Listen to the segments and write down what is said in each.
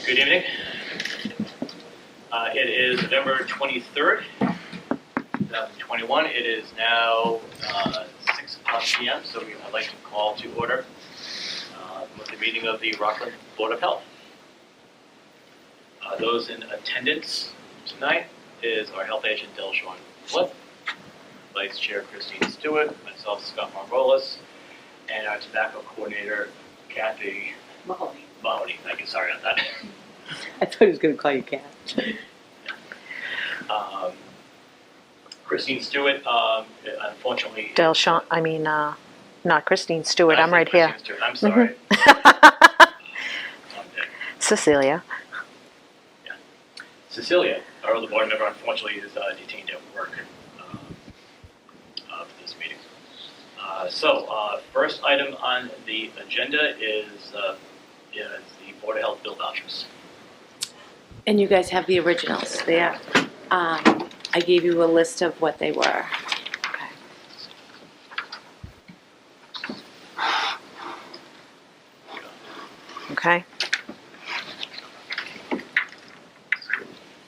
Good evening. It is November 23rd, 2021. It is now 6 o'clock p.m., so I'd like to call to order the meeting of the Rockland Board of Health. Those in attendance tonight is our health agent, Delshon Flip, Vice Chair Christine Stewart, myself, Scott Margolis, and our tobacco coordinator, Kathy Mahoney. Thank you. Sorry about that. I thought he was going to call you Kat. Christine Stewart, unfortunately. Delshon, not Christine Stewart. I'm right here. Stewart. I'm sorry. Cecilia. Yeah. Cecilia, our other board member, unfortunately is detained at work for this meeting. First item on the agenda is the Board of Health bill vouchers. And you guys have the originals there. I gave you a list of what they were. Okay.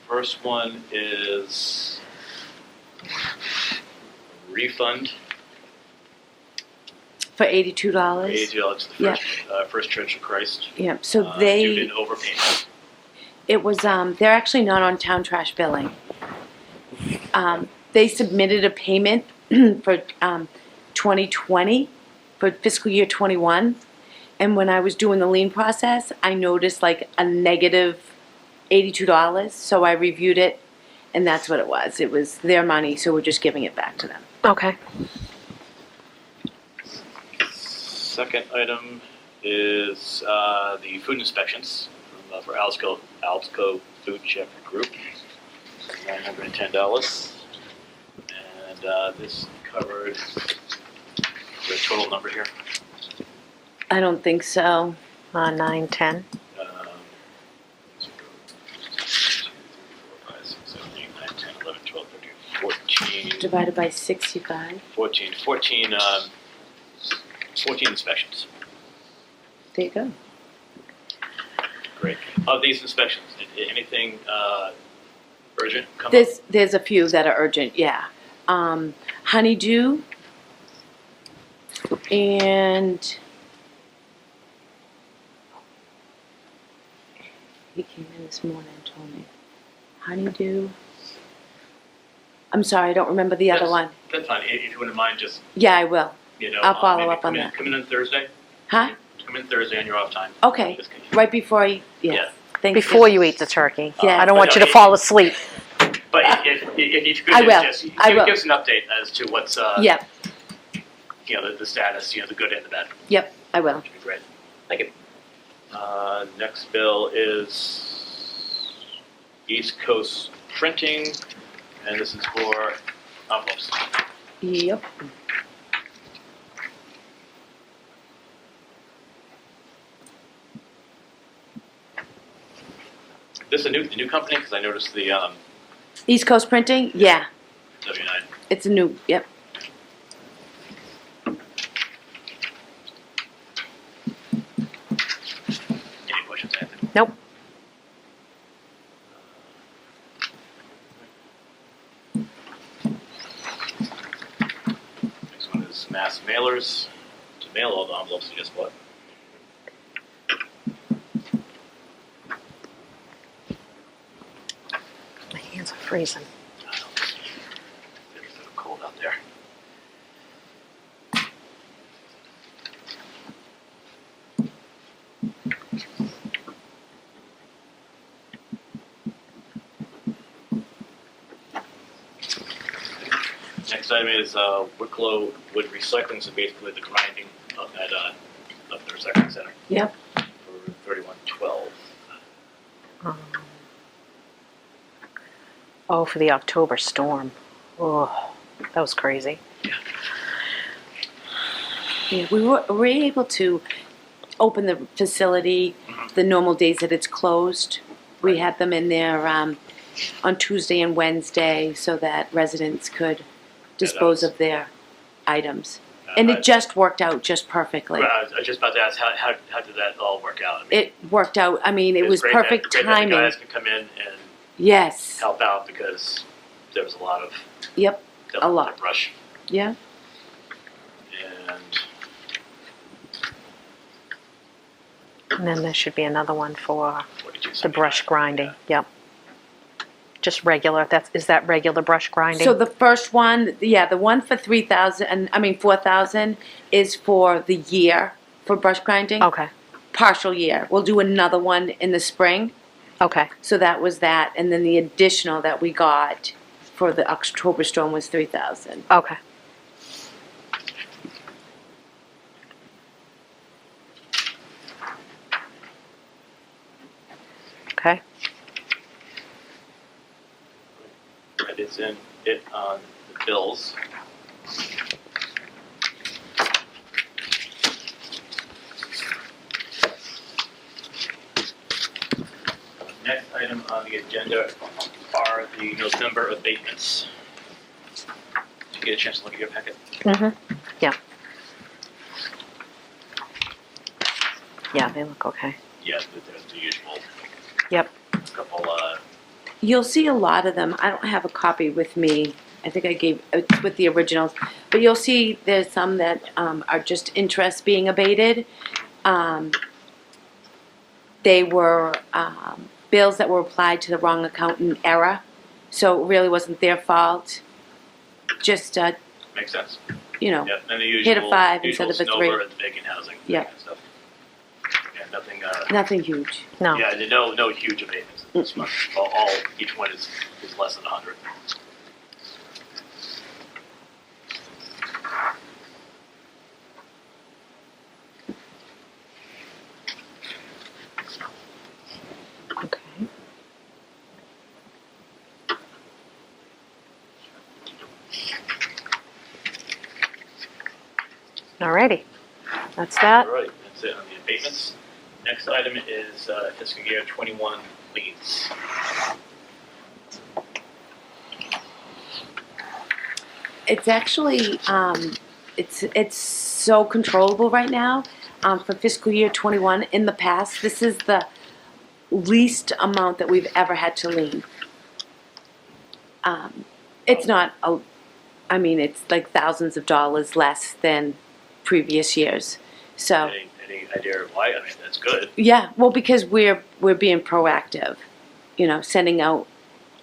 First one is refund. For $82? $82 to the Yeah. First Church of Christ. Yeah, so Due to an overpayment. it was, they're actually not on town trash billing. They submitted a payment for 2020, for fiscal year 21. And when I was doing the lien process, I noticed like a negative $82. So I reviewed it, and that's what it was. It was their money, so we're just giving it back to them. Okay. Second item is the food inspections for Alsco Food Chef Group, $910. And this covered the total number here. I don't think so. 9, 10. 2, 3, 4, 5, 6, 7, 8, 9, 10, 11, 12, 13, 14. Divided by 65. 14 inspections. There you go. Great. Of these inspections, anything urgent come up? There's a few that are urgent, yeah. Honeydew and he came in this morning and told me. Honeydew. I'm sorry, I don't remember the other one. That's fine. If you wouldn't mind, just Yeah, I will. I'll follow maybe up on come that. Come in on Thursday. Huh? Come in Thursday on your off time. Okay. Just- Right before I, Yeah. yes. Thank Before you eat the turkey. Yeah. I don't want you But to fall asleep. But if you could I will. just I will. give us an update as to what's Yep, the status, the good and the bad. yep, I will. Which would be great. Thank you. Next bill is East Coast Printing, and this is for envelopes. Yep. This is a new company because I noticed the East Coast Printing? Yeah, W9. it's a new, yep. Any questions, Anthony? Nope. Next one is mass mailers to mail all the envelopes you just bought. My hands are freezing. It's a little cold out there. Next item is Wicklow Wood Recycling, so basically the grinding of that of the recycling center Yep. for $31.12. Oh, for the October storm. Oh, that was crazy. Yeah, we were able to open the facility the normal days that it's closed. We had them in there on Tuesday and Wednesday so that residents could dispose of their items. And it just worked out just perfectly. Well, I was just about to ask, how did that all work out? I mean, It worked out. I mean, it was great perfect great timing. that the guys could come in and Yes. help out because there was a lot of Yep. A lot. brush. Yeah. And then there should be another one for What did you the say? brush grinding. Yep. Just regular. Is that regular brush grinding? So the first one, yeah, the one for 4,000 is for the year for brush grinding. Okay. Partial year. We'll do another one in the spring. Okay. So that was that, and then the additional that we got for the October storm was 3,000. Okay. Okay. That is in it on the bills. Next item on the agenda are the November abatements. Did you get a chance to look at your packet? Mm-hmm. Yeah. Yeah, they look okay. Yeah, there's the usual Yep. couple, You'll see a lot of them. I don't have a copy with me. I think I gave it's with the originals, but you'll see there's some that are just interest being abated. They were bills that were applied to the wrong account in error, so it really wasn't their fault. Just makes sense. you know, Yeah, and the hit a usual, 5 usual instead of a snowbird 3. at the vacant housing. Yeah. Kind of stuff. Yeah, nothing, Nothing huge. No. yeah, no huge abatements this month. Each one is less than 100. Okay. Alrighty. That's that. All right, that's it on the abatements. Next item is fiscal year 21 liens. It's actually it's so controllable right now for fiscal year 21. In the past, this is the least amount that we've ever had to lien. It's not a, I mean, it's like thousands of dollars less than previous years. So Any idea why? I mean, that's good. yeah, well, because we're being proactive, sending out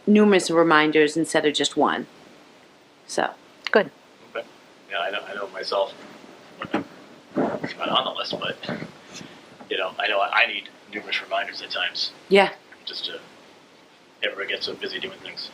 numerous reminders instead of just one. So. Good. Okay. Yeah, I know myself. It's not on the list, but I know I need numerous reminders at times Yeah. just to never get so busy doing things.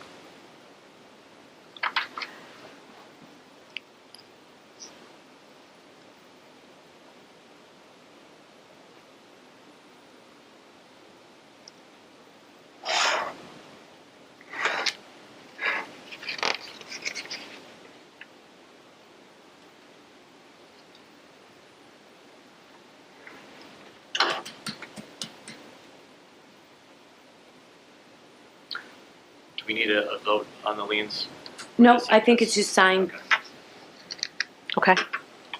Do we need a vote on the liens? No, I think it's just signed. Okay. Okay. All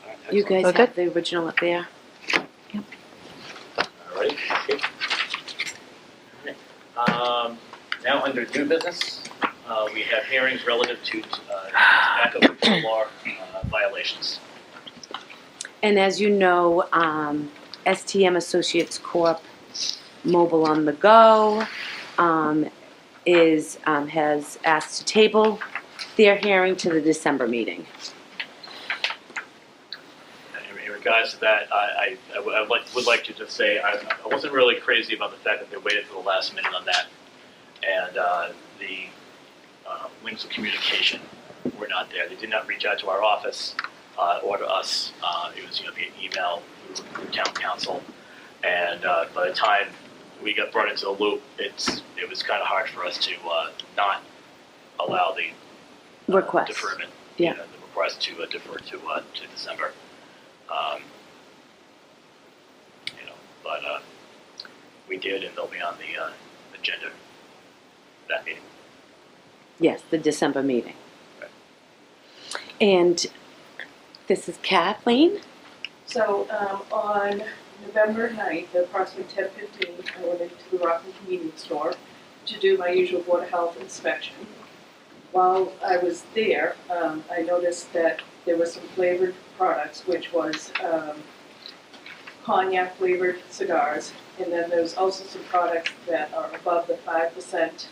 right, You excellent. guys Okay. have the original up there. All right. Okay. All right. Now, under new business, we have hearings relative to tobacco control law violations. And as you know, STM Associates Corp. Mobile on the Go has asked to table their hearing to the December meeting. In regards to that, I would like to just say I wasn't really crazy about the fact that they waited to the last minute on that, and the links of communication were not there. They did not reach out to our office or to us. It was via email through town council, and by the time we got brought into the loop, it was kind of hard for us to not allow the Request. deferment. Yeah. The request to defer to December. But we did, and they'll be on the agenda for that meeting. Yes, the December meeting. Right. And This is Kathleen. So on November 9th, at approximately 10:15, I went into the Rockland convenience store to do my usual Board of Health inspection. While I was there, I noticed that there were some flavored products, which was cognac flavored cigars, and then there's also some products that are above the 5%,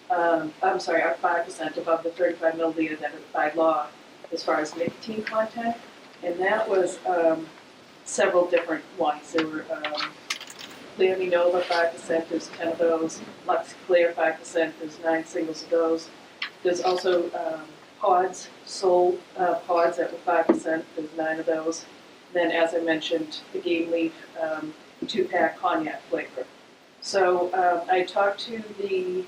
are 5% above the 35 milliliter that are by law as far as nicotine content, and that was several different ones. There were Clearly Nova 5%, there's 10 of those, Lux Clear 5%, there's 9 singles of those. There's also pods, sold pods that were 5%, there's 9 of those. Then, as I mentioned, the Game Leaf 2-pack cognac flavor. So I talked to the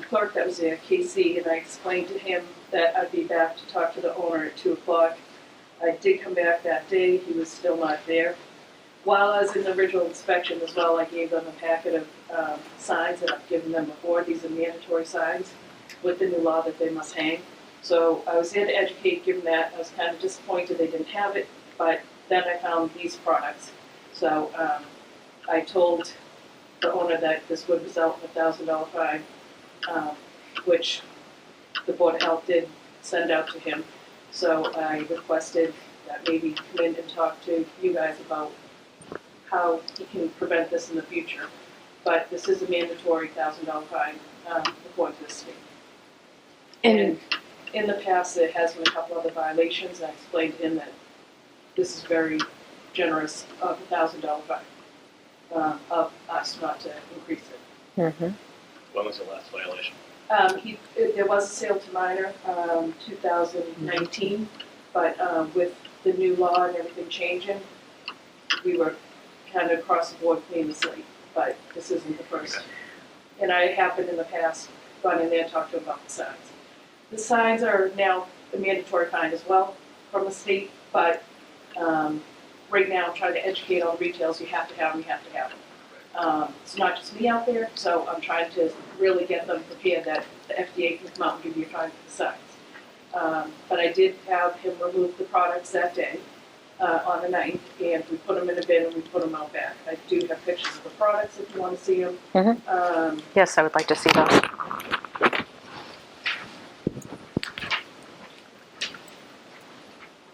clerk that was there, Casey, and I explained to him that I'd be back to talk to the owner at 2 o'clock. I did come back that day, he was still not there. While I was in the original inspection as well, I gave them a packet of signs that I've given them before. These are mandatory signs with the new law that they must hang. So I was there to educate, give them that. I was kind of disappointed they didn't have it, but then I found these products. So I told the owner that this would result in a $1,000 fine, which the Board of Health did send out to him. So I requested that maybe come in and talk to you guys about how he can prevent this in the future. But this is a mandatory $1,000 fine according to the state. And in the past, there has been a couple other violations. I explained to him that this is very generous of a $1,000 fine of us not to increase it. Mm-hmm. When was the last violation? There was a sale to minor, 2019, but with the new law and everything changing, we were kind of across the board clean the slate, but this isn't the first. Okay. And I have been in the past, gone in there and talked to them about the signs. The signs are now a mandatory fine as well from the state, but right now I'm trying to educate all the retailers, you have to have them, you have to have them. It's not just me out there, so I'm trying to really get them prepared that the FDA can come out and give you a fine for the signs. But I did have him remove the products that day on the 9th, and we put them in a bin and we put them out back. I do have pictures of the products if you want to see them. Mm-hmm. Yes, I would like to see those.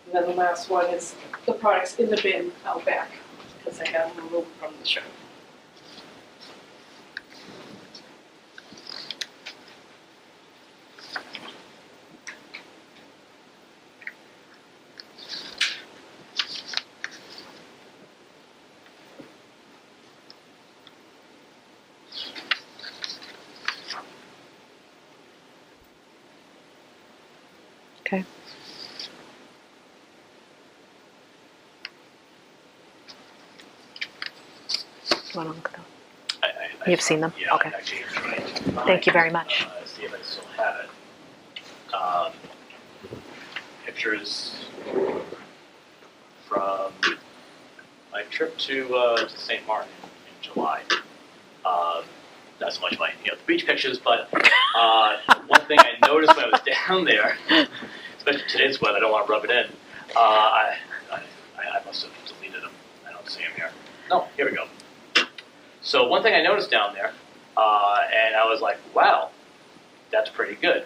And then the last one is the products in the bin out back, because I have them removed from the shelf. Okay. You want to look at them? You've seen them? Yeah, Okay. I actually tried to find, Thank you very much. See if I still have it. Pictures from my trip to St. Martin in July. Not so much my the beach pictures, but one thing I noticed when I was down there, especially today's weather, I don't want to rub it in. I must have deleted them. I don't see them here. No, here we go. So one thing I noticed down there, and I was like, wow, that's pretty good.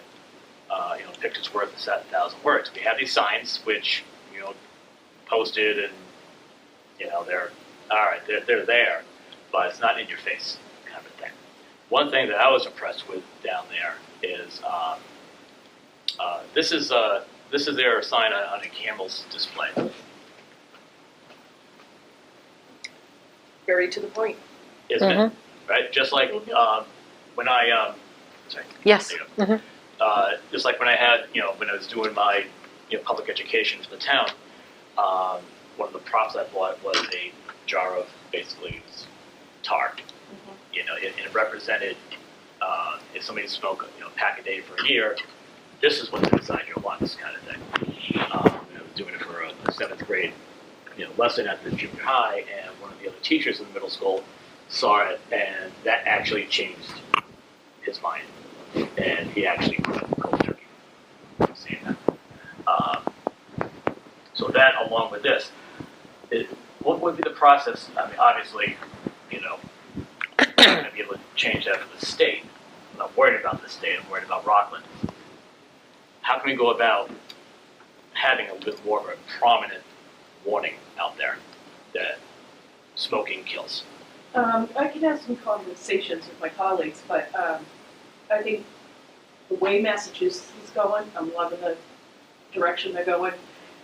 Pictures worth 1,000 words. We have these signs which, posted and, they're, all right, they're there, but it's not in your face kind of a thing. One thing that I was impressed with down there is this is their sign on a camel's display. Very to the point. Isn't it? Right? Just like when I, sorry. Yes. Just like when I had, when I was doing my, public education for the town, one of the props I bought was a jar of basically tar. It represented if somebody smoked, a pack a day for a year, this is what's inside your lungs, kind of thing. I was doing it for a 7th grade, lesson at the junior high, and one of the other teachers in the middle school saw it, and that actually changed his mind, and he actually quit cold turkey, seeing that. So that, along with this, what would be the process? I mean, obviously, you know, I'm not going to be able to change that for the state. I'm not worried about the state. I'm worried about Rockland. How can we go about having a bit more of a prominent warning out there that smoking kills? I can have some conversations with my colleagues, but I think the way Massachusetts is going, I'm loving the direction they're going.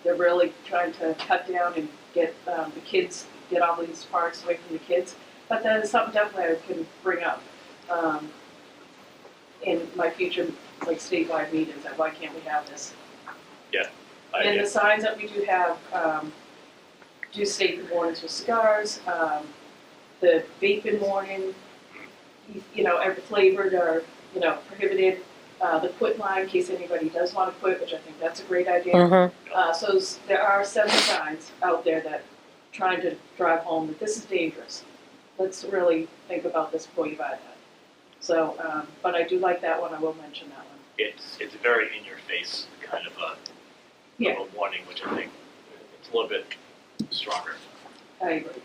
They're really trying to cut down and get the kids, get all these products away from the kids. But that is something definitely I can bring up in my future, like statewide meetings. That why can't we have this? And the signs that we do have do state the warnings for cigars, the vaping warning, you know, every flavored or, you know, prohibited. The quit line, in case anybody does want to quit, which I think that's a great idea. So there are 7 signs out there that trying to drive home that this is dangerous. Let's really think about this before you buy that. So, but I do like that one. I will mention that one. It's very in your face kind of a warning, which I think it's a little bit stronger. I agree.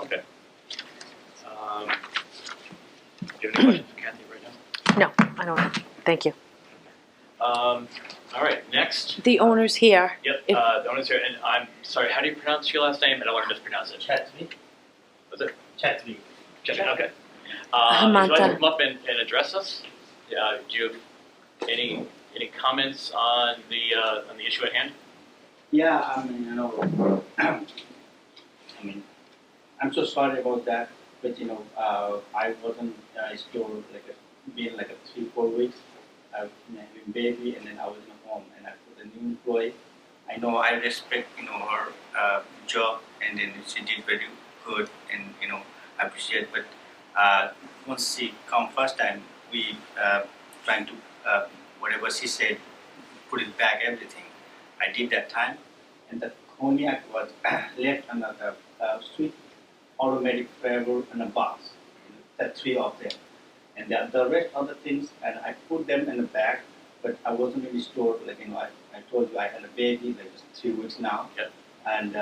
Okay. Do you have any questions for Kathy right now? No, I don't. Thank you. All right, next. The owner's here. Yep, If- the owner's here, and I'm sorry, how do you pronounce your last name? I don't want to mispronounce it. Chatvi. What's it? Chatvi. Jeffrey, okay. Hamanta. Would you like to come up and address us? Do you have any comments on the issue at hand? Yeah, I mean, you know, I'm so sorry about that, but you know, I wasn't still been like a 3-4 weeks. I've having baby, and then I was in a home, and I put a new employee. I know I respect, you know, her job, and then she did very good, and you know, I appreciate. But once she come first time, we trying to whatever she said, put it back everything. I did that time, and the cognac was left under the sweet automatic flavor in a box. The 3 of them, and the rest of the things, and I put them in the bag. But I wasn't in the store. Like you know, I told you I had a baby, like just 3 weeks now. Yep. And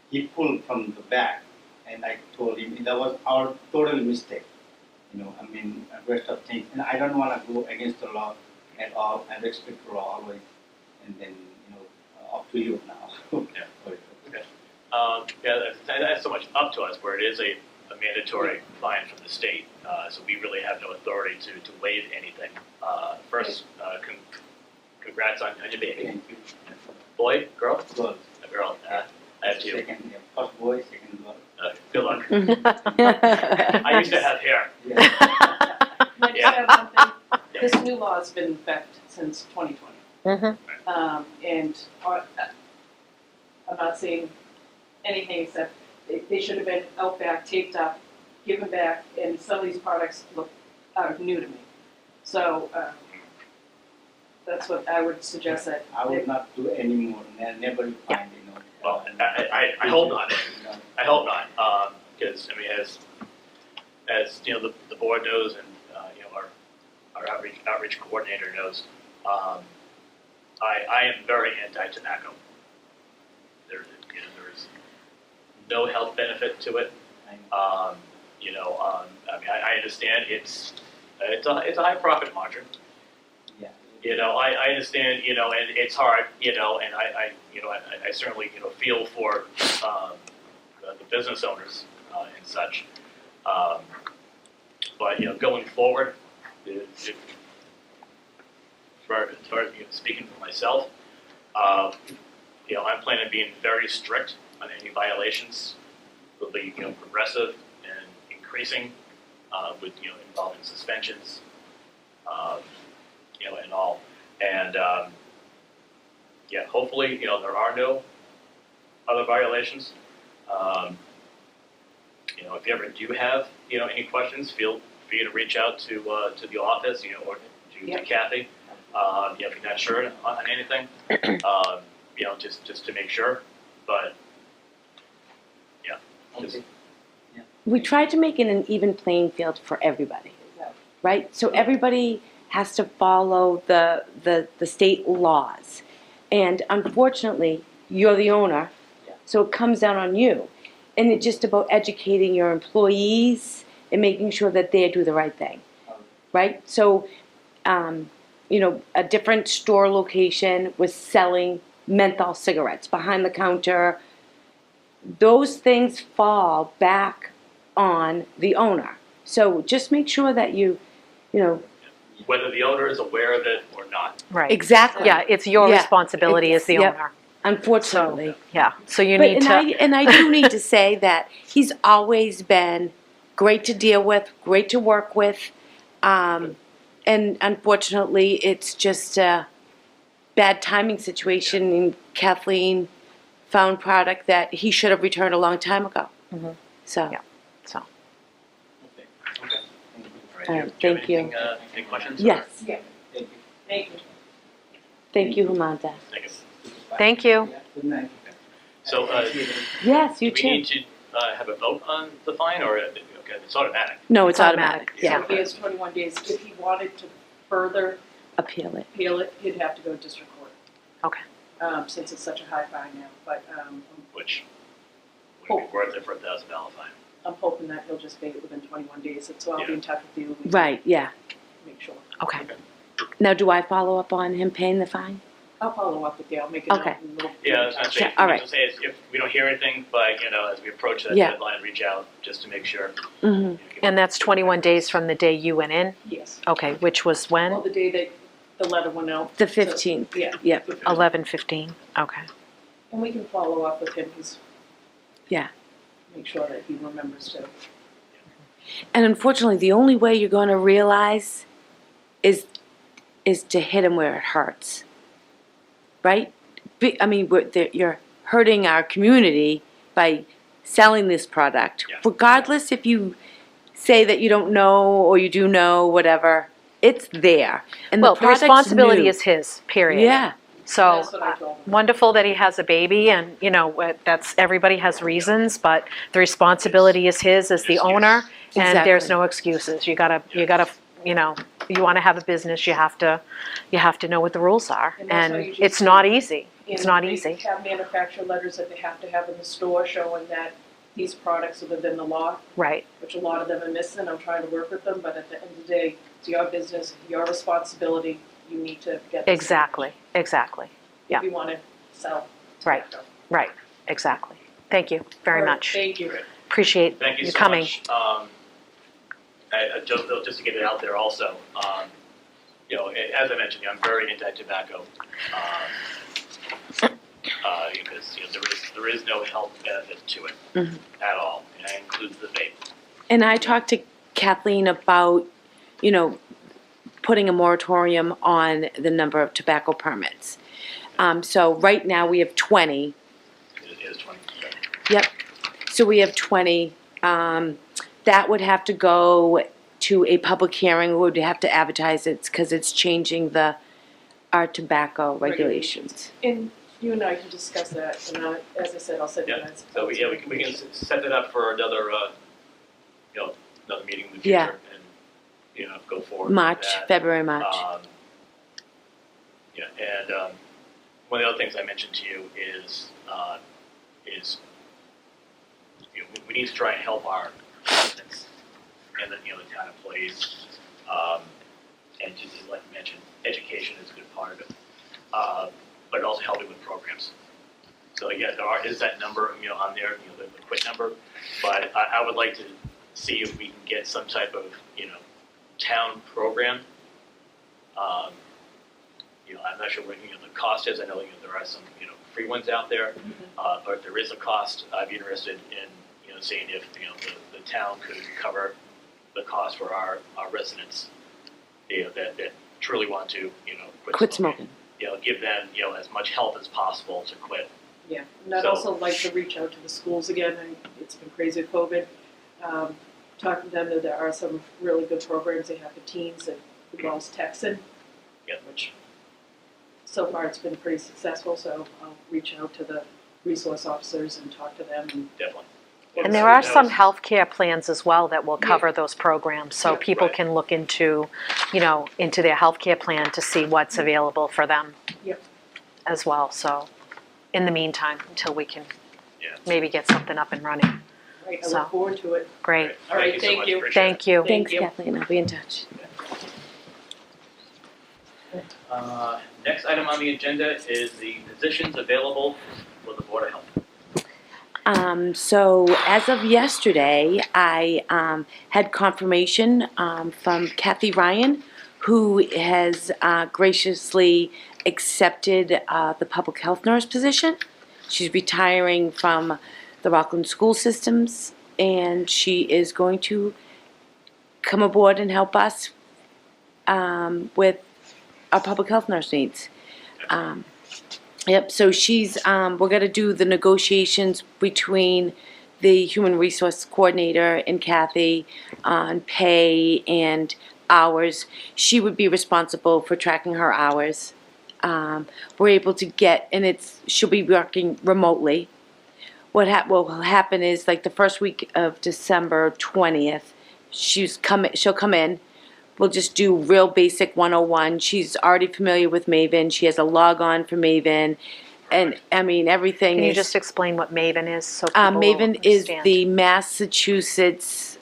he pulled from the bag, and I told him that was our total mistake. You know, I mean, rest of things, and I don't want to go against the law at all. I respect the law always, and then you know, up to you now. Yeah. Okay. That's so much up to us, where it is a mandatory fine from the state, so we really have no authority to waive anything. First, congrats on your baby. Thank you. Boy, girl? Girls. A girl. I have 2. Second, first boy, second girl. Good luck. I used to have hair. Yeah. Can I just Yeah. add something? This new law has been in effect since 2020. And I'm not saying anything except they should have been out back, taped up, given back, and some of these products look new to me. So that's what I would suggest that. I would not do any more. Never you find, you know. Well, I hope not. I hope not, because I mean, as you know, the board knows, and you know, our outreach coordinator knows, I am very anti-tobacco. There is no health benefit to it. You know, I mean, I understand it's a high profit margin. Yeah. You know, I understand, you know, and it's hard, you know, and I certainly, you know, feel for the business owners and such. But, you know, going forward, as far as you know, speaking for myself, you know, I'm planning on being very strict on any violations. Will be, you know, progressive and increasing, with, you know, involving suspensions, you know, and all. And, yeah, hopefully, you know, there are no other violations. You know, if you ever do have, you know, any questions, feel free to reach out to the office, you know, or to Kathy. You know, if you're not sure on anything, you know, just to make sure. But, yeah, just, Okay. We tried to make it an even playing field for everybody, right? So everybody has to follow the state laws. And unfortunately, you're the owner, so it comes down on you. And it's just about educating your employees and making sure that they do the right thing, right? So, a different store location was selling menthol cigarettes behind the counter. Those things fall back on the owner. So just make sure that you know, Whether the owner is aware of it or not. Right. exactly. Yeah, it's your Yeah, responsibility as the yep. owner. Unfortunately. Yeah, so you But, need to. and I do need to say that he's always been great to deal with, great to work with. And unfortunately, it's just a bad timing situation. And Kathleen found product that he should have returned a long time ago. Mhm. So, Yeah. So, Okay. Okay. All right, Do thank have you. anything, any questions? yes. Yeah, Thank you. thank you. Thank you, Hamanta. Thank you. thank you. Yeah, good night. So, Yes, you do we too. need to have a vote on the fine, or okay, it's automatic? No, it's It's automatic. automatic, Yeah. So he has 21 days. If he wanted to further Appeal it. appeal it, he'd have to go to district court, Okay. since it's such a high fine now. But Which would be worth it for a $1,000 fine. I'm hoping that he'll just pay it within 21 days. So I'll be in touch with you. We can Right, yeah. Make sure. Okay. Now, do I follow up on him paying the fine? I'll follow up with you. I'll make a note Okay. and we'll. Yeah, I was gonna say, Yeah, all right. say is if we don't hear anything, but, as we approach that Yeah. deadline, reach out just to make sure. Mm-hmm. And that's 21 days from the day you went in? Yes. Okay, which was Well, when? the day that the letter went out. The So, 15th. Yeah. Yep. 11:15. Okay. And we can follow up with him. Yeah. Make sure that he remembers to. And unfortunately, the only way you're going to realize is to hit him where it hurts, right? I mean, you're hurting our community by selling this product. Yeah. Regardless if you say that you don't know or you do know, whatever, it's there. And Well, the the product's responsibility new. is his, period. Yeah. So, That's what I told him. wonderful that he has a baby, and, that's, everybody has reasons, but the responsibility is his as the Excuse. owner, and there's Exactly. no excuses. You gotta, you wanna have a business, you have to know what the rules are. And that's how And you just it's not do- easy. It's not easy. They have manufacturer letters that they have to have in the store showing that these products are within the law, Right, which a lot of them are missing. I'm trying to work with them, but at the end of the day, it's your business, your responsibility. You need to get this. exactly. Yeah. If you want to sell. Right, right, exactly. Thank you very All right, much. Thank you. Appreciate Thank you you so coming. much. Just to get it out there also, as I mentioned, I'm very anti-tobacco. Because there is no health benefit to it Mhm. at all, and that includes the vape. And I talked to Kathleen about, putting a moratorium on the number of tobacco permits. So right now we have 20. It is 20. Yep. So we have 20. That would have to go to a public hearing. We would have to advertise it because it's changing our tobacco regulations. And you and I can discuss that, and as I said, I'll send you Yeah. guys. So we can set it up for another another meeting in the future, Yeah. and go forward. with March, that. February, March. And one of the other things I mentioned to you is we need to try and help our residents and the town employees, and just like you mentioned, education is a good part of it, but also helping with programs. So yeah, is that number on there, the quit number, but I would like to see if we can get some type of town program. I'm not sure what the cost is. I know there are some free ones out there, but if there is a cost, I'd be interested in seeing if the town could cover the cost for our residents that truly want to Quit smoking. Give them as much help as possible to quit. Yeah, and I'd So- also like to reach out to the schools again. It's been crazy with COVID. Talking to them, that there are some really good programs they have for teens that involves texting, Yeah. which so far it's been pretty successful. So I'll reach out to the resource officers and talk to them and Definitely. And there are some healthcare plans as well that will cover those programs, so people Right. can look into, into their healthcare plan to see what's available for them Yep. as well, so, in the meantime, until we can Yeah. maybe get something up and running. Right, I So- look forward to it. Great, All right, so thank much. you. Appreciate thank you. Thanks, you. Kathleen, I'll be in touch. it. Next item on the agenda is the positions available for the Board of Health. So as of yesterday, I had confirmation from Kathy Ryan, who has graciously accepted the public health nurse position. She's retiring from the Rockland school systems, and she is going to come aboard and help us with our public health nurse needs. Yep, so we're gonna do the negotiations between the human resource coordinator and Kathy on pay and hours. She would be responsible for tracking her hours. We're able to she'll be working remotely. What will happen is, like, the first week of December 20th, she'll come in. We'll just do real basic 101. She's already familiar with Maven. She has a log on for Maven. And, I mean, everything Can you is... just explain what Maven is, so people will Maven is understand? the Massachusetts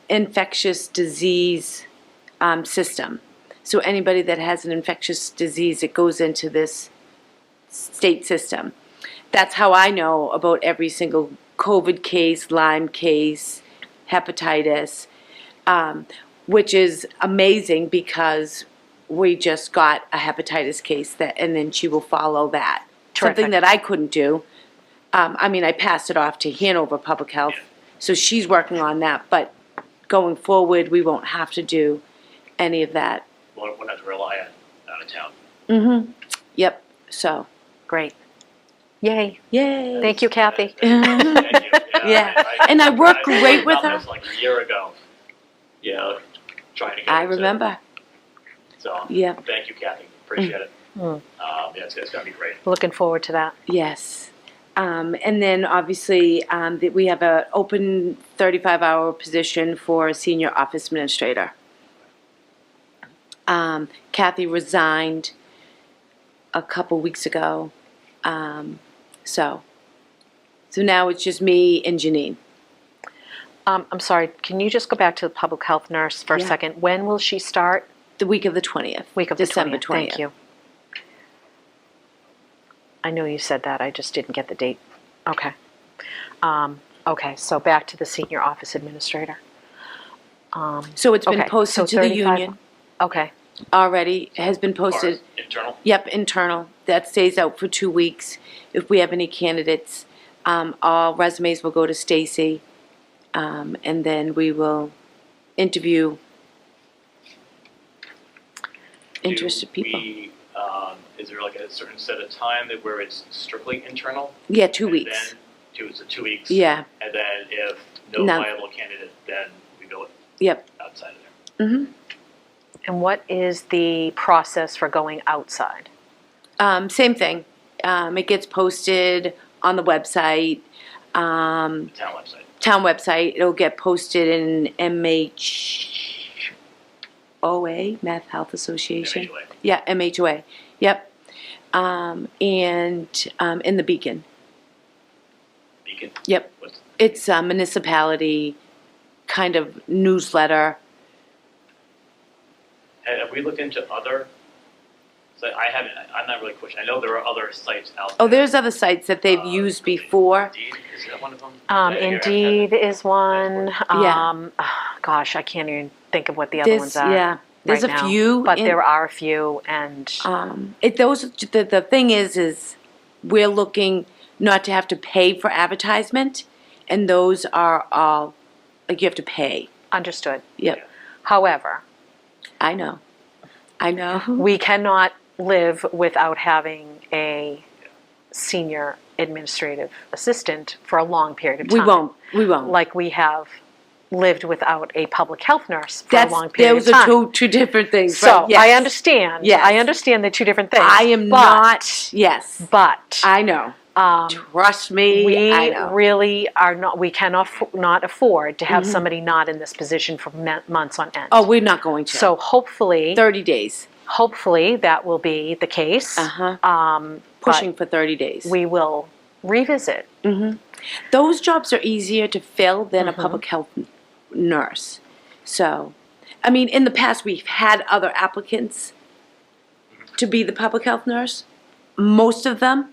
infectious disease system. So anybody that has an infectious disease, it goes into this state system. That's how I know about every single COVID case, Lyme case, hepatitis, which is amazing because we just got a hepatitis case and then she will follow that. Something Terrific. that I couldn't do. I passed it off to Hanover Public Health, so she's working on that, but going forward, we won't have to do any of that. We're not to rely on out of town. Mm-hmm. Yep, so, Great. Yay. yay. Thank you, Kathy. Thank you. Yeah. And I worked great with her. This like a year ago. Trying to get I into it. remember, So, yeah, thank you, Kathy. Appreciate it. Mm. It's gonna be great. Looking forward to that. yes. And then, obviously, we have an open 35-hour position for a senior office administrator. Kathy resigned a couple weeks ago, so now it's just me and Janine. I'm sorry, can you just go back to the public health nurse for a Yeah. second? When will she start? The week of the 20th. Week of the December 20th. Thank you. I know you said that, I just didn't get the date. Okay. Okay, so back to the senior office administrator. So it's been Okay, posted so to the 35 union Okay, already, it has been As far posted. as internal. Yep, internal. That stays out for 2 weeks. If we have any candidates, all resumes will go to Stacy, and then we will interview interested people. Is there like a certain set of time where it's strictly internal? Yeah, 2 And weeks. Then 2 weeks. Yeah, And then if no None. viable candidate, then we go yep. outside of there. Mm-hmm. and what is the process for going outside? Same thing. It gets posted on the website, Town website. town website. It'll get posted in MHOA, Math Health Association. MHOA. Yeah, MHOA. Yep. And in the Beacon. Beacon. Yep. What's- It's a municipality kind of newsletter. Have we looked into other? So I haven't. I'm not really pushing. I know there are other sites out there. Oh, there's other sites that they've used before. Indeed, is that one of them? Indeed is one. Yeah. Gosh, I can't even think of what the other There's, ones are. yeah, there's right a now. few. But in- there are a few, and the thing is we're looking not to have to pay for advertisement, and those are all, like, you have to pay. understood. Yep, However, I know. we cannot live without having a senior administrative assistant for a long period of time. We won't. Like we have lived without a public health nurse for a long period Those of time. are two different things. So but yes. I understand. Yes. I understand they're two different things. I am but- not, yes, But I know. Trust me, I We know. really are not, we cannot not afford to have somebody not in this position for months on end. Oh, we're not going to. So hopefully 30 days. that will be the case. Pushing for 30 days. We will revisit. Those jobs are easier to fill than a public health nurse. So, I mean, in the past, we've had other applicants to be the public health nurse. Most of them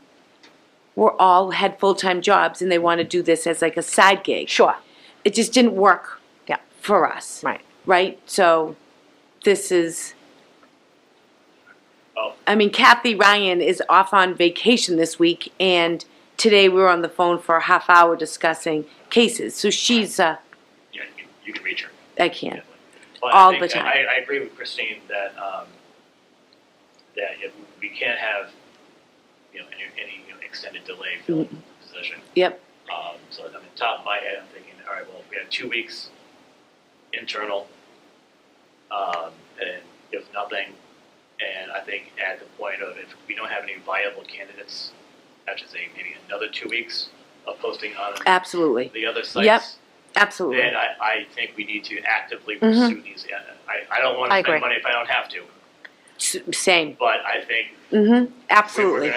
had full-time jobs, and they want to do this as like a side gig. Sure. It just didn't work Yeah. for us. Right. Right? So, this is... Oh. I mean, Kathy Ryan is off on vacation this week, and today we were on the phone for a half hour discussing cases. So she's, Yeah, you can reach her. I can't. But All I think, the time. I agree with Christine that we can't have any extended delay filling the position. Yep. So I mean, top of my head, I'm thinking, all right, well, if we have 2 weeks internal, and if nothing, and I think at the point of if we don't have any viable candidates, I should say maybe another 2 weeks of posting on Absolutely. the other sites. Yep. Absolutely. Then I think we need to actively pursue these. I don't want to I spend agree. money if I don't have to, Same. but I think Absolutely.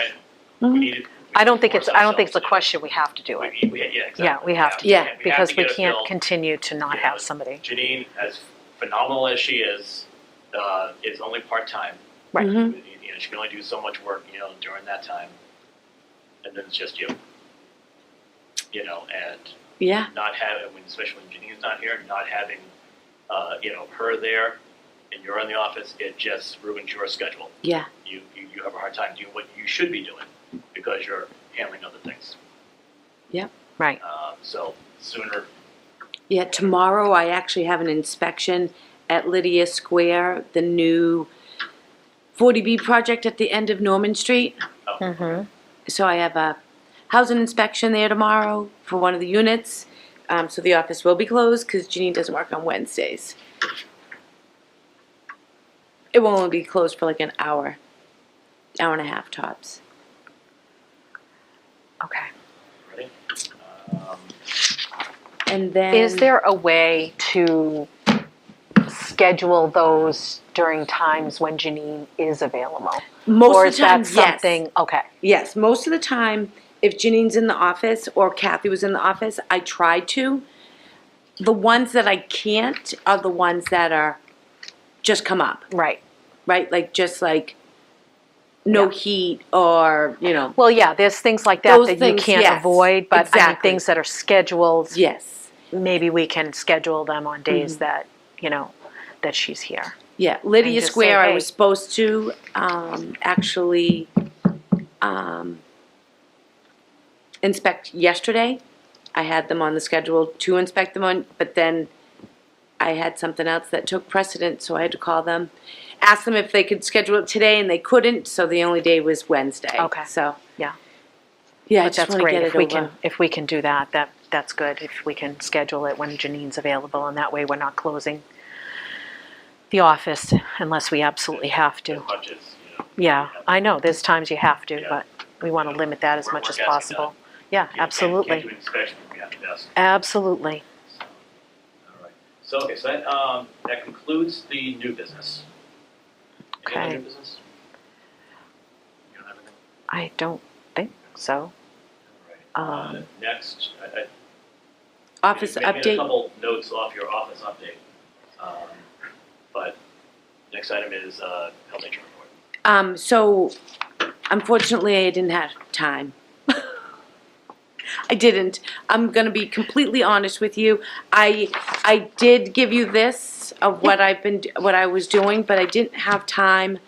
we need to. I don't think it's a question we have to do it. Yeah, exactly. Yeah, we have to. Yeah. We have Because to we get it can't filled. continue to not have somebody. Janine, as phenomenal as she is only part-time. Right. She can only do so much work, during that time. And then it's just you. And Yeah. not having, especially when Janine's not here, not having, her there and you're in the office, it just ruins your schedule. Yeah. You have a hard time doing what you should be doing because you're handling other things. Yep. Right. So sooner. Yeah, tomorrow I actually have an inspection at Lydia Square, the new 40B project at the end of Norman Street. So I have a housing inspection there tomorrow for one of the units. So the office will be closed because Janine doesn't work on Wednesdays. It will only be closed for like an hour and a half tops. Okay. Ready? And then... Is there a way to schedule those during times when Janine is available? Most or of is the time, that something? yes. Okay. Yes, most of the time, if Janine's in the office or Kathy was in the office, I try to. The ones that I can't are the ones that are just come up, Right. right? Like just like no Yeah. heat or, Well, yeah, there's things like that Those that things, you can't yes, avoid, but I mean, exactly. things that are scheduled, yes. maybe we can schedule them on days that, that she's here. Yeah, Lydia just Square, say, I hey. was supposed to actually inspect yesterday. I had them on the schedule to inspect them on, but then I had something else that took precedence, so I had to call them, ask them if they could schedule it today, and they couldn't, so the only day was Wednesday. Okay. So, Yeah. yeah, I But just that's want to great. get If it we over. can can do that, that's good. If we can schedule it when Janine's available, and that way we're not closing the office unless we absolutely have to. As much as, Yeah, I know, there's times you have to, Yeah. but we want to limit that as Work much as has to be possible. done. Yeah, Can't absolutely. do an inspection behind the desk. Absolutely. All right. So, okay, so that concludes the new business. Any other Okay. new business? You don't have anything? I don't think so. All right. Next, Office you made a update. couple notes off your office update. But next item is health agent report. So, unfortunately, I didn't have time. I didn't. I'm gonna be completely honest with you. I did give you this of what what I was doing, but I didn't have time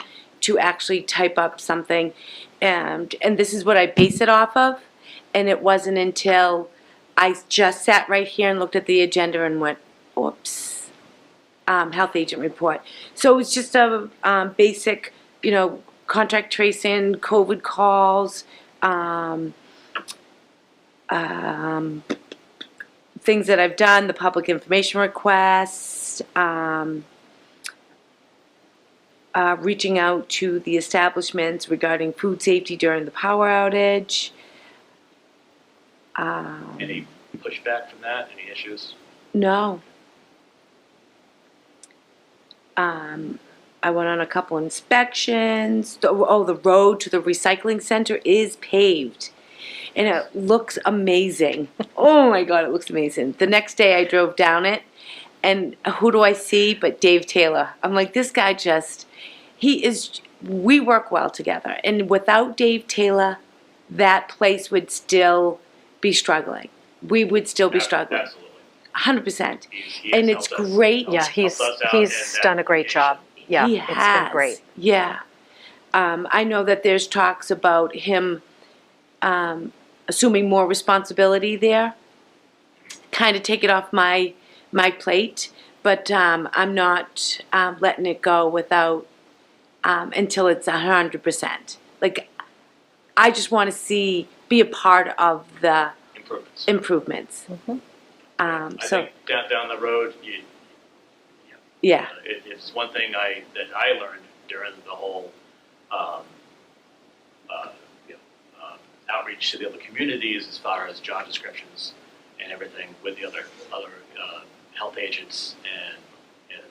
to actually type up something, and this is what I base it off of. And it wasn't until I just sat right here and looked at the agenda and went, "Oops." Health agent report. So it's just a basic, contact tracing, COVID calls, things that I've done, the public information requests, reaching out to the establishments regarding food safety during the power outage, Any pushback from that? Any issues? No. I went on a couple inspections. The road to the recycling center is paved. And it looks amazing. Oh my God, it looks amazing. The next day I drove down it, and who do I see but Dave Taylor? I'm like, this guy we work well together. And without Dave Taylor, that place would still be struggling. We would still be struggling. Absolutely. 100%. He And has it's helped us. great. Yeah, Helped us out he's in that done a great location. job. Yeah, He it's has. been great. Yeah. I know that there's talks about him assuming more responsibility there, kind of take it off my plate, but I'm not letting it go without until it's 100%. Like, I just want to be a part of the Improvements. improvements. I think down the road, Yeah. It's one thing that I learned during the whole outreach to the other communities as far as job descriptions and everything with the other health agents and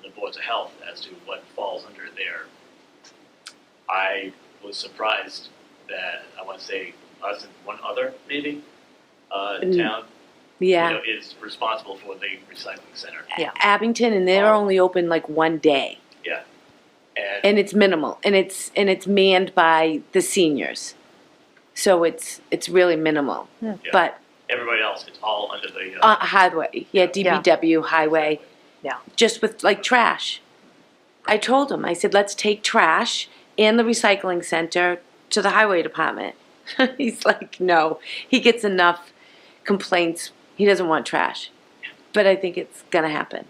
the boards of health as to what falls under there. I was surprised that I want to say us and one other maybe town Yeah. is responsible for the recycling center. Yeah. Abington, and they're only open like one day. Yeah. And it's minimal, and it's manned by the seniors, so it's really minimal. Yeah. But Everybody else, it's all under the highway, DPW highway. Yeah. Just with like trash. I told him, I said, let's take trash and the recycling center to the highway department. He's like, no. He gets enough complaints. He doesn't want trash. But I think it's gonna happen.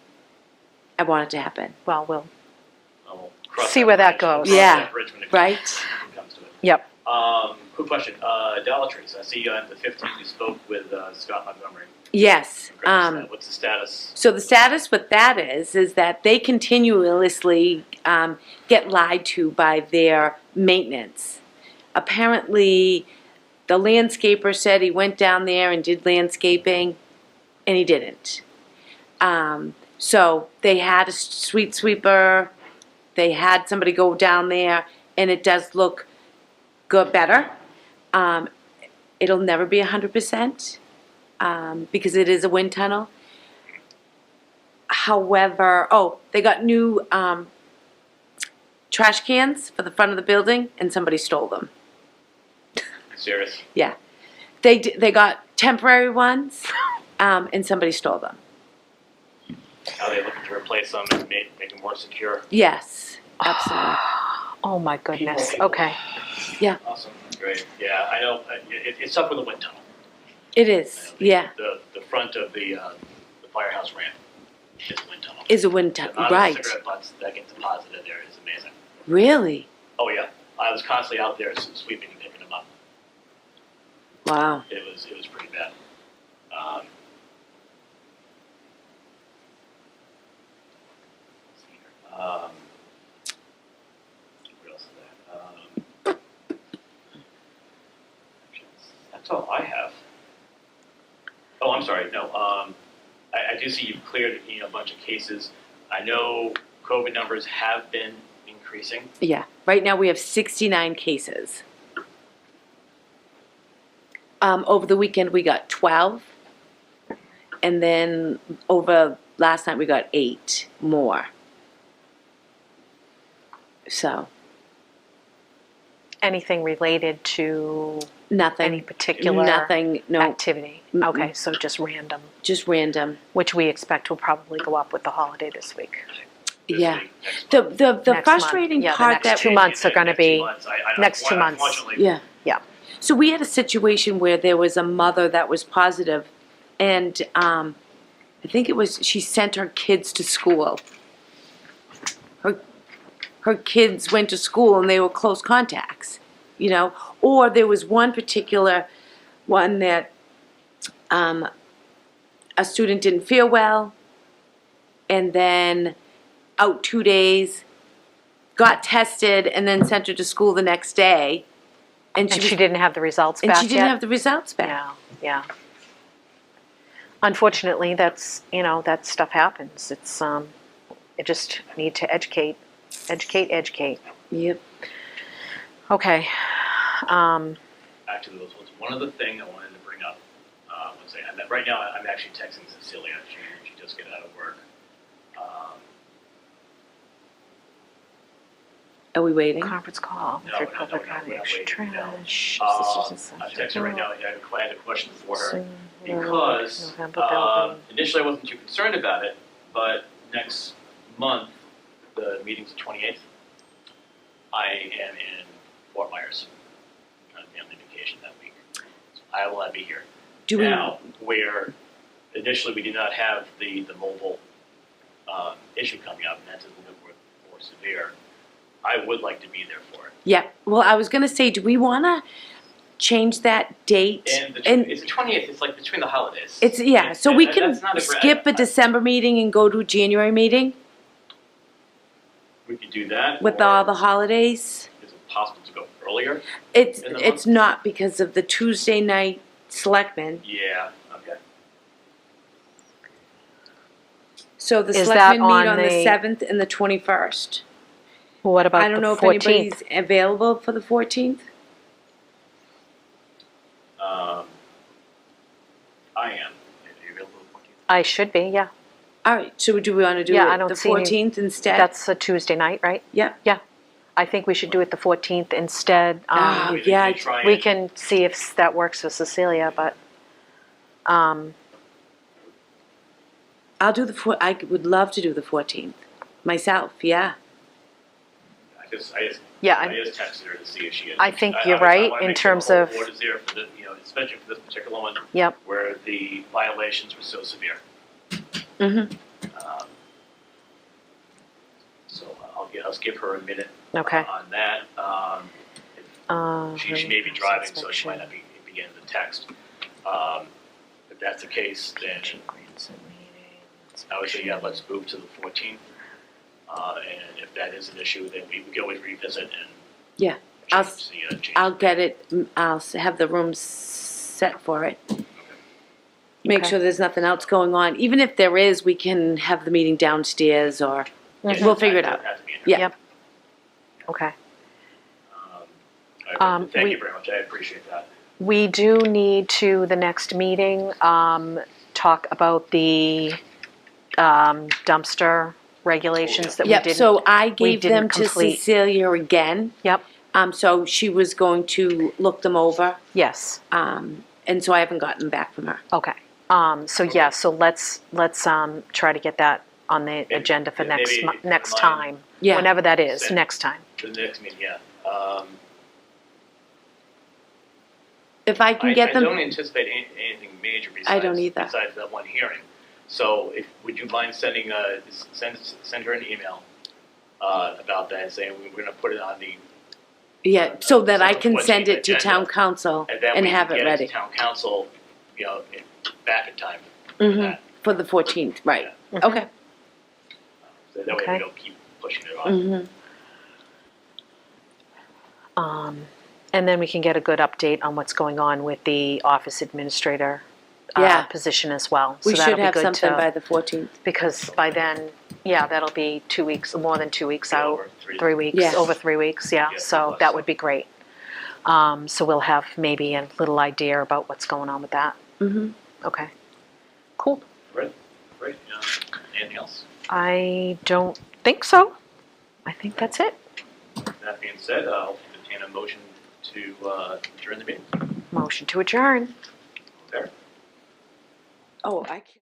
I want it to happen. Well, we'll cross see where that bridge. goes. Cross Yeah. that bridge when it Right. comes to it. Yep. Quick question. Dollar Trees. I see on the 15th you spoke with Scott Montgomery. Yes. What's the status? So the status with that is that they continuously get lied to by their maintenance. Apparently, the landscaper said he went down there and did landscaping, and he didn't. So they had a street sweeper, they had somebody go down there, and it does look better. It'll never be 100%. Because it is a wind tunnel. However, they got new trash cans for the front of the building, and somebody stole them. Serious? Yeah, they got temporary ones, and somebody stole them. Are they looking to replace them and make them more secure? Yes, absolutely. Oh my goodness. People. Okay. Yeah, Awesome. Great. Yeah, I know. It's up with the wind tunnel. it is. Yeah, The front of the firehouse ramp is a wind tunnel. is a wind The tunnel, amount right? of cigarette butts that get deposited there is amazing. Really? Oh yeah, I was constantly out there sweeping and picking them up. Wow. It was pretty bad. What else is that? That's all I have. Oh, I'm sorry. No. I do see you've cleared a bunch of cases. I know COVID numbers have been increasing. Yeah. Right now we have 69 cases. Over the weekend we got 12, and then over last night we got 8 more. So Anything related to nothing. any particular Nothing. No. activity? Mm-mm. Okay, so just random, Just random. which we expect will probably go up with the holiday this week. This Yeah. week, next The month. the Next month. frustrating Yeah, the part next that 2 months are gonna Next be- 2 months. next 2 months. Unfortunately, yeah. Yeah. So we had a situation where there was a mother that was positive, and I think it was she sent her kids to school. Her kids went to school and they were close contacts, Or there was one particular one that a student didn't feel well, and then out 2 days, got tested, and then sent her to school the next day. And And she she didn't have the results back and she didn't yet? have the results back. Yeah, unfortunately, that's, that stuff happens. It's, you just need to educate. Yep. Okay. Actually, there was one other thing I wanted to bring up. Right now, I'm actually texting Cecilia. She just get out of work. Are we waiting? Conference call. No, Third no, public we're not outage. waiting, Trash. I'm texting right now. I had a question for her because November Abatements. initially I wasn't too concerned about it, but next month the meeting's the 28th. I am in Fort Myers on family vacation that week. So I will not be here. Now, where initially we did not have the mobile issue coming up, and that's a little bit more severe, I would like to be there for it. Yeah. Well, I was gonna say, do we wanna change that date? And it's the 28th. It's like between the holidays. So we can that's not skip a December meeting and go to a January meeting We could do that. with or all the holidays. Is it possible to go earlier? It's in the month? not because of the Tuesday night selectmen. Yeah. Okay. So the Is selectmen that meet on on the the- 7th and the 21st. What about I don't know the if 14th? anybody's available for the 14th. I am. Are you available the 14th? I should be, yeah. All right, so do we want to do Yeah, I it don't the see any- 14th instead? That's a Tuesday night, right? Yeah. I think we should do it the 14th instead. We yeah, can try We and- can see if that works for Cecilia, but, I'll do I would love to do the 14th myself, yeah. I just yeah, I just texted her to see if she. I think you're I right wanna in make sure terms the whole of- board is there for the, especially for this particular one. Yep. Where the violations were so severe. Mm-hmm. So I'll give her a minute okay. on that. She may be driving, so she might not be getting the text. If that's the case, then I would say, yeah, let's move to the 14th. And if that is an issue, then we can always revisit and Yeah, change the I'll get it, I'll have the room set for it. Make Okay. sure there's nothing else going on. Even if there is, we can have the meeting downstairs or, we'll figure it out. Yeah. Yep. Okay. Thank you very much. I appreciate that. We do need to, the next meeting, talk about the dumpster regulations that we Yep, didn't. so I gave didn't them to complete. Cecilia again. Yep, So she was going to look them over, yes, and so I haven't gotten them back from her. okay. So yeah, so let's try to get that on the agenda for maybe next if you next mind time. Yeah. Whenever that is, Send- next time. The next meeting, yeah. If I can get I don't them, anticipate anything major I don't either. besides that one hearing. So would you mind sending, send her an email about that and saying we're gonna put it on the, yeah, so that I So can what's send the it to agenda? town council and then and we have can it get it ready. to town council, back in time. Mhm. For the 14th, right, Mhm. okay. So that way Okay. we don't keep pushing it off. Mm-hmm. And then we can get a good update on what's going on with the office administrator Yeah. position as well. We So that'll should be have good something to- by the 14th. Because by then, yeah, that'll be 2 weeks, more than 2 weeks out, Over 3 weeks, Yeah. over 3 weeks, yeah, Yeah, so plus. that would be great. So we'll have maybe a little idea about what's going on with that. Mm-hmm. Okay, cool. Great. Anything else? I don't think so. I think that's it. That being said, I'll entertain a motion to adjourn the meeting. Motion to adjourn. There. Oh, I can't.